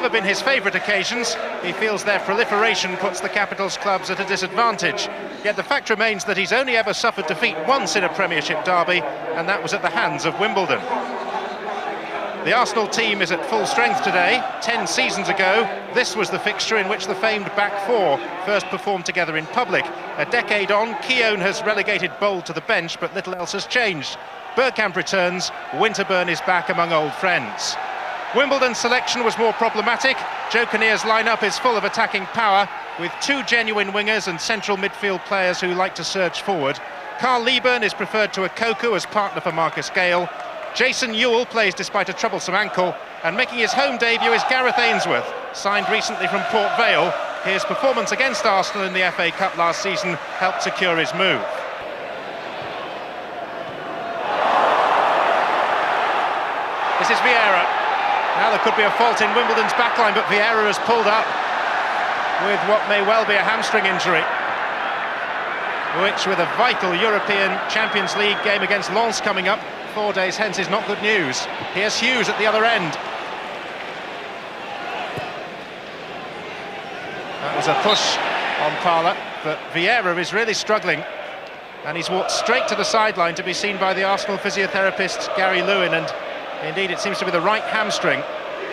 never been his favourite occasions. He feels their proliferation puts the capital's clubs at a disadvantage. Yet the fact remains that he's only ever suffered defeat once in a Premiership derby, and that was at the hands of Wimbledon. The Arsenal team is at full strength today. 10 seasons ago, this was the fixture in which the famed back four first performed together in public. A decade on, Keown has relegated Bold to the bench, but little else has changed. Bergkamp returns, Winterburn is back among old friends. Wimbledon's selection was more problematic. Joe Kinnear's lineup is full of attacking power, with two genuine wingers and central midfield players who like to surge forward. Carl Liebern is preferred to Okoku as partner for Marcus Gale. Jason Ewell plays despite a troublesome ankle, and making his home debut is Gareth Ainsworth, signed recently from Port Vale. His performance against Arsenal in the FA Cup last season helped secure his move. This is Vieira. Now there could be a fault in Wimbledon's backline, but Vieira has pulled up with what may well be a hamstring injury, which, with a vital European Champions League game against Lens coming up 4 days hence, is not good news. Here's Hughes at the other end. That was a push on Parla, but Vieira is really struggling, and he's walked straight to the sideline to be seen by the Arsenal physiotherapist Gary Lewin, and indeed it seems to be the right hamstring.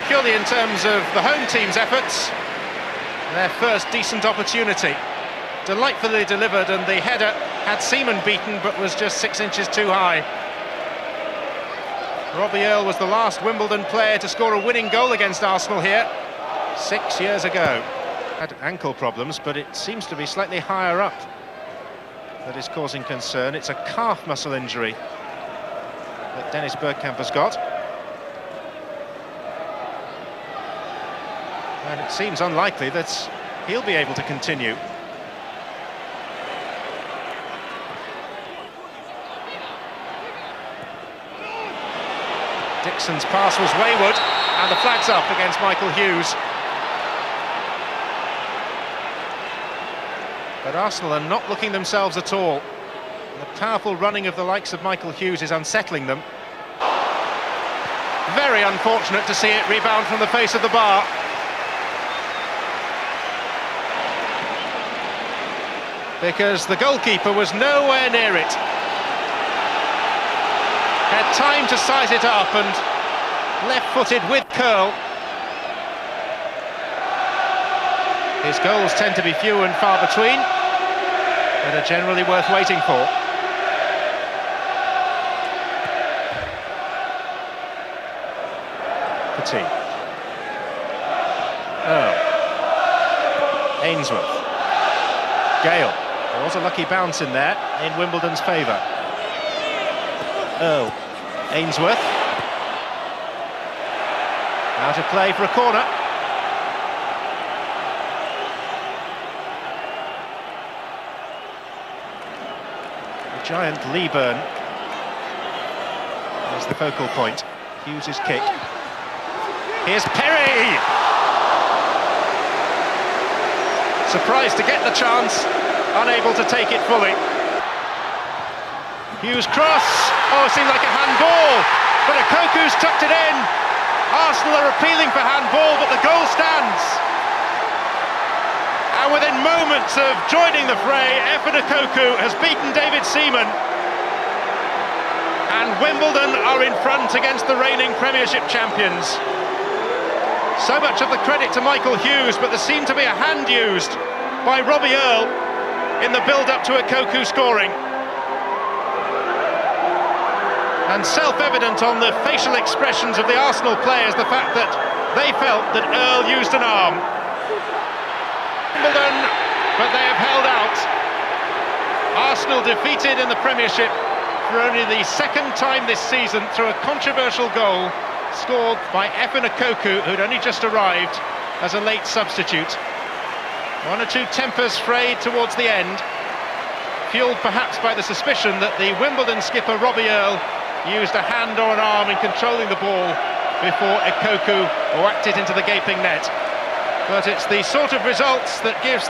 Purely in terms of the home team's efforts, their first decent opportunity. Delightfully delivered, and the header had Seaman beaten but was just 6 inches too high. Robbie Earle was the last Wimbledon player to score a winning goal against Arsenal here 6 years ago. Had ankle problems, but it seems to be slightly higher up that is causing concern. It's a calf muscle injury that Dennis Bergkamp has got. And it seems unlikely that he'll be able to continue. Dixon's pass was wayward, and the flag's up against Michael Hughes. But Arsenal are not looking themselves at all. The powerful running of the likes of Michael Hughes is unsettling them. Very unfortunate to see it rebound from the face of the bar. Because the goalkeeper was nowhere near it. Had time to size it up, and left-footed with curl. His goals tend to be few and far between, but are generally worth waiting for. Petit. Oh. Ainsworth. Gale. There was a lucky bounce in there in Wimbledon's favour. Oh. Ainsworth. Out of play for a corner. The giant Liebern is the focal point. Hughes' kick. Here's Perry! Surprised to get the chance, unable to take it fully. Hughes cross. Oh, it seemed like a handball, but Okoku's tucked it in. Arsenal are appealing for handball, but the goal stands. And within moments of joining the fray, Okoku has beaten David Seaman. And Wimbledon are in front against the reigning Premiership champions. So much of the credit to Michael Hughes, but there seemed to be a hand used by Robbie Earle in the build-up to Okoku scoring. And self-evident on the facial expressions of the Arsenal players, the fact that they felt that Earle used an arm. Wimbledon, but they have held out. Arsenal defeated in the Premiership for only the second time this season through a controversial goal scored by Okoku, who'd only just arrived as a late substitute. One or two tempers frayed towards the end, fueled perhaps by the suspicion that the Wimbledon skipper Robbie Earle used a hand or an arm in controlling the ball before Okoku whacked it into the gaping net. But it's the sort of results that gives